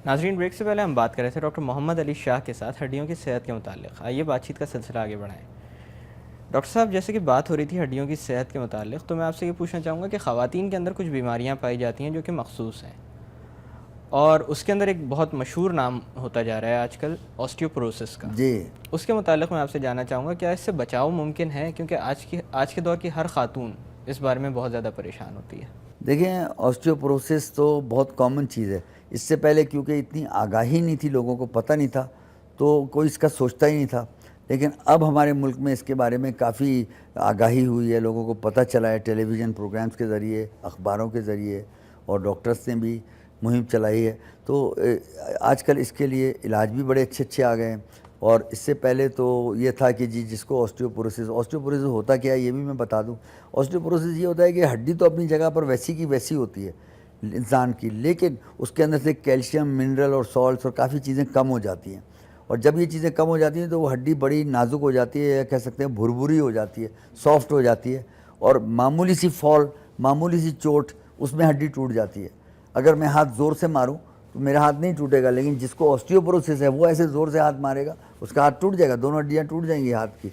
ناظرین، بریک سے پہلے ہم بات کر رہے تھے ڈاکٹر محمد علی شاہ کے ساتھ ہڈیوں کی صحت کے متعلق. آئیے بات چیت کا سلسلہ آگے بڑھائیں. ڈاکٹر صاحب، جیسے کہ بات ہو رہی تھی ہڈیوں کی صحت کے متعلق، تو میں آپ سے یہ پوچھنا چاہوں گا کہ خواتین کے اندر کچھ بیماریاں پائی جاتی ہیں جو کہ مخصوص ہیں، اور اس کے اندر ایک بہت مشہور نام ہوتا جا رہا ہے آج کل آسٹیوپروسس کا. جی، اس کے متعلق میں آپ سے جاننا چاہوں گا کیا اس سے بچاؤ ممکن ہے، کیونکہ آج کے دور کی ہر خاتون اس بارے میں بہت زیادہ پریشان ہوتی ہے. دیکھیں آسٹیوپروسس تو بہت کامن چیز ہے. اس سے پہلے کیونکہ اتنی آگاہی نہیں تھی، لوگوں کو پتہ نہیں تھا، تو کوئی اس کا سوچتا ہی نہیں تھا. لیکن اب ہمارے ملک میں اس کے بارے میں کافی آگاہی ہوئی ہے، لوگوں کو پتہ چلا ہے ٹیلی ویژن پروگرامز کے ذریعے، اخباروں کے ذریعے، اور ڈاکٹرز نے بھی مہم چلائی ہے. تو آج کل اس کے لیے علاج بھی بڑے اچھے اچھے آ گئے ہیں. اور اس سے پہلے تو یہ تھا کہ جس کو آسٹیوپروسس ہوتا کیا ہے یہ بھی میں بتا دوں. آسٹیوپروسس یہ ہوتا ہے کہ ہڈی تو اپنی جگہ پر ویسی کی ویسی ہوتی ہے انسان کی، لیکن اس کے اندر سے کیلشیم، منرل اور سالٹس اور کافی چیزیں کم ہو جاتی ہیں. اور جب یہ چیزیں کم ہو جاتی ہیں تو وہ ہڈی بڑی نازک ہو جاتی ہے، یا کہہ سکتے ہیں بھربھری ہو جاتی ہے، سافٹ ہو جاتی ہے. اور معمولی سی فال، معمولی سی چوٹ، اس میں ہڈی ٹوٹ جاتی ہے. اگر میں ہاتھ زور سے ماروں تو میرا ہاتھ نہیں ٹوٹے گا، لیکن جس کو آسٹیوپروسس ہے وہ ایسے زور سے ہاتھ مارے گا، اس کا ہاتھ ٹوٹ جائے گا، دونوں ہڈیاں ٹوٹ جائیں گی ہاتھ کی.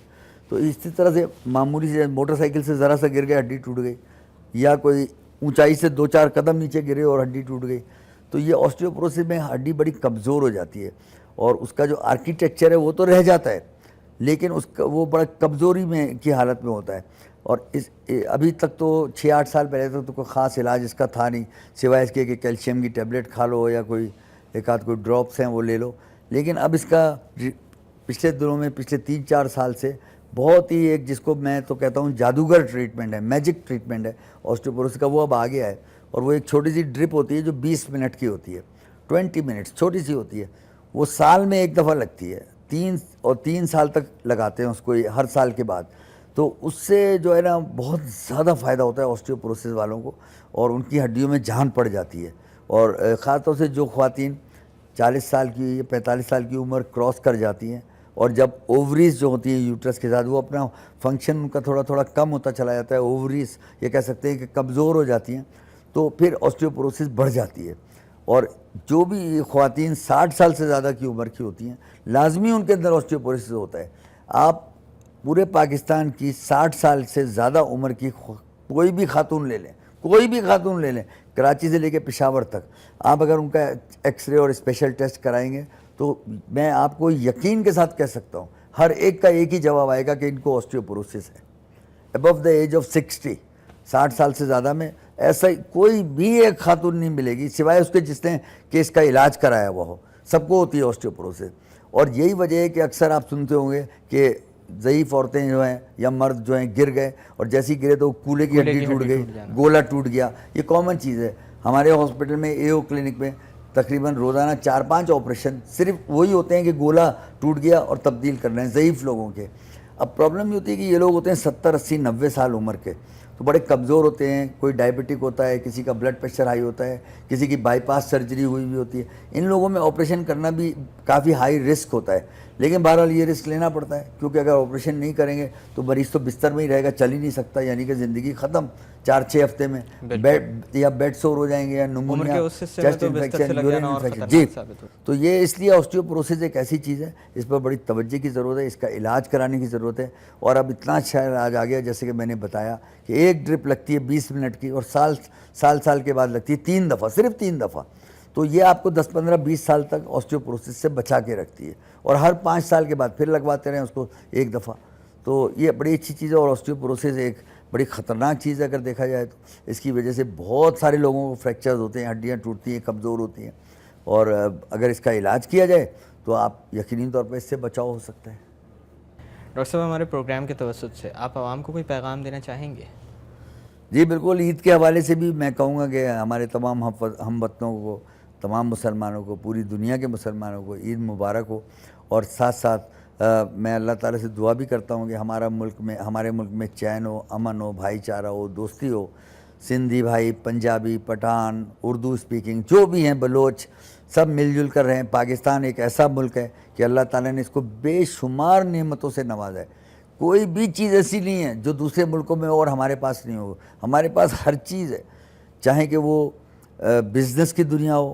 تو اسی طرح سے معمولی سے موٹر سائیکل سے ذرا سا گر گئے ہڈی ٹوٹ گئی، یا کوئی اونچائی سے 2-4 قدم نیچے گرے اور ہڈی ٹوٹ گئی. تو یہ آسٹیوپروسس میں ہڈی بڑی کمزور ہو جاتی ہے، اور اس کا جو آرکیٹیکچر ہے وہ تو رہ جاتا ہے، لیکن اس کا وہ بڑا کمزوری میں کی حالت میں ہوتا ہے. اور ابھی تک تو 6-8 سال پہلے تک تو کوئی خاص علاج اس کا تھا نہیں، سوائے اس کے کہ کیلشیم کی ٹیبلٹ کھا لو، یا کوئی ایک آدھ کوئی ڈراپس ہیں وہ لے لو. لیکن اب اس کا پچھلے دنوں میں، پچھلے 3-4 سال سے بہت ہی ایک، جس کو میں تو کہتا ہوں جادوگر ٹریٹمنٹ ہے، میجک ٹریٹمنٹ ہے آسٹیوپروسس کا، وہ اب آ گیا ہے. اور وہ ایک چھوٹی سی ڈرپ ہوتی ہے جو 20 منٹ کی ہوتی ہے، 20 منٹس، چھوٹی سی ہوتی ہے. وہ سال میں ایک دفعہ لگتی ہے، 3 سال تک لگاتے ہیں اس کو ہر سال کے بعد. تو اس سے جو ہے نا بہت زیادہ فائدہ ہوتا ہے آسٹیوپروسس والوں کو، اور ان کی ہڈیوں میں جان پڑ جاتی ہے. اور خاص طور سے جو خواتین 40 سال کی یا 45 سال کی عمر کراس کر جاتی ہیں، اور جب اووریز جو ہوتی ہیں یوٹرس کے ساتھ، وہ اپنا فنکشن ان کا تھوڑا تھوڑا کم ہوتا چلا جاتا ہے، اووریز یہ کہہ سکتے ہیں کہ کمزور ہو جاتی ہیں، تو پھر آسٹیوپروسس بڑھ جاتی ہے. اور جو بھی خواتین 60 سال سے زیادہ کی عمر کی ہوتی ہیں، لازمی ان کے اندر آسٹیوپروسس ہوتا ہے. آپ پورے پاکستان کی 60 سال سے زیادہ عمر کی کوئی بھی خاتون لے لیں، کوئی بھی خاتون لے لیں، کراچی سے لے کے پشاور تک، آپ اگر ان کا ایکس رے اور اسپیشل ٹیسٹ کرائیں گے تو میں آپ کو یقین کے ساتھ کہہ سکتا ہوں ہر ایک کا ایک ہی جواب آئے گا کہ ان کو آسٹیوپروسس ہے. ابو دا ایج آف 60 سال سے زیادہ میں ایسا کوئی بھی ایک خاتون نہیں ملے گی سوائے اس کے جس نے کہ اس کا علاج کرایا ہوا ہو، سب کو ہوتی ہے آسٹیوپروسس. اور یہی وجہ ہے کہ اکثر آپ سنتے ہوں گے کہ ضعیف عورتیں جو ہیں یا مرد جو ہیں گر گئے، اور جیسی گرے تو کولے کی ہڈی ٹوٹ گئی، گولا ٹوٹ گیا. یہ کامن چیز ہے. ہمارے ہاسپٹل میں اے او کلینک میں تقریباً روزانہ 4-5 آپریشن صرف وہی ہوتے ہیں کہ گولا ٹوٹ گیا اور تبدیل کر رہے ہیں ضعیف لوگوں کے. اب پرابلم یہ ہوتی ہے کہ یہ لوگ ہوتے ہیں 70, 80, 90 سال عمر کے، تو بڑے کمزور ہوتے ہیں. کوئی ڈائبٹک ہوتا ہے، کسی کا بلڈ پریشر ہائی ہوتا ہے، کسی کی بائی پاس سرجری ہوئی ہوئی ہوتی ہے. ان لوگوں میں آپریشن کرنا بھی کافی ہائی رسک ہوتا ہے، لیکن بہرحال یہ رسک لینا پڑتا ہے، کیونکہ اگر آپریشن نہیں کریں گے تو مریض تو بستر میں ہی رہے گا، چل ہی نہیں سکتا، یعنی کہ زندگی ختم 4-6 ہفتے میں. بیڈ سور ہو جائیں گے، یا pneumonia, chest infection, urine infection. جی، تو یہ اس لیے آسٹیوپروسس ایک ایسی چیز ہے اس پر بڑی توجہ کی ضرورت ہے، اس کا علاج کرانے کی ضرورت ہے. اور اب اتنا اچھا علاج آ گیا، جیسے کہ میں نے بتایا کہ ایک ڈرپ لگتی ہے 20 منٹ کی، اور سال کے بعد لگتی ہے 3 دفعہ، صرف 3 دفعہ. تو یہ آپ کو 10, 15, 20 سال تک آسٹیوپروسس سے بچا کے رکھتی ہے. اور ہر 5 سال کے بعد پھر لگواتے رہیں اس کو ایک دفعہ. تو یہ بڑی اچھی چیز ہے. اور آسٹیوپروسس ایک بڑی خطرناک چیز ہے اگر دیکھا جائے تو. اس کی وجہ سے بہت سارے لوگوں کو فریکچرز ہوتے ہیں، ہڈیاں ٹوٹتی ہیں، کمزور ہوتی ہیں. اور اگر اس کا علاج کیا جائے تو آپ یقینی طور پر اس سے بچاؤ ہو سکتا ہے. ڈاکٹر صاحب، ہمارے پروگرام کے توسط سے آپ عوام کو کوئی پیغام دینا چاہیں گے؟ جی بالکل. عید کے حوالے سے بھی میں کہوں گا کہ ہمارے تمام ہم وطنوں کو، تمام مسلمانوں کو، پوری دنیا کے مسلمانوں کو عید مبارک ہو. اور ساتھ ساتھ میں اللہ تعالیٰ سے دعا بھی کرتا ہوں کہ ہمارے ملک میں چین ہو، امن ہو، بھائی چارہ ہو، دوستی ہو. سندھی بھائی، پنجابی، پٹھان، اردو اسپیکنگ جو بھی ہیں، بلوچ، سب مل جل کر رہیں. پاکستان ایک ایسا ملک ہے کہ اللہ تعالیٰ نے اس کو بے شمار نعمتوں سے نوازا ہے. کوئی بھی چیز ایسی نہیں ہے جو دوسرے ملکوں میں اور ہمارے پاس نہیں ہو. ہمارے پاس ہر چیز ہے، چاہے کہ وہ بزنس کی دنیا ہو،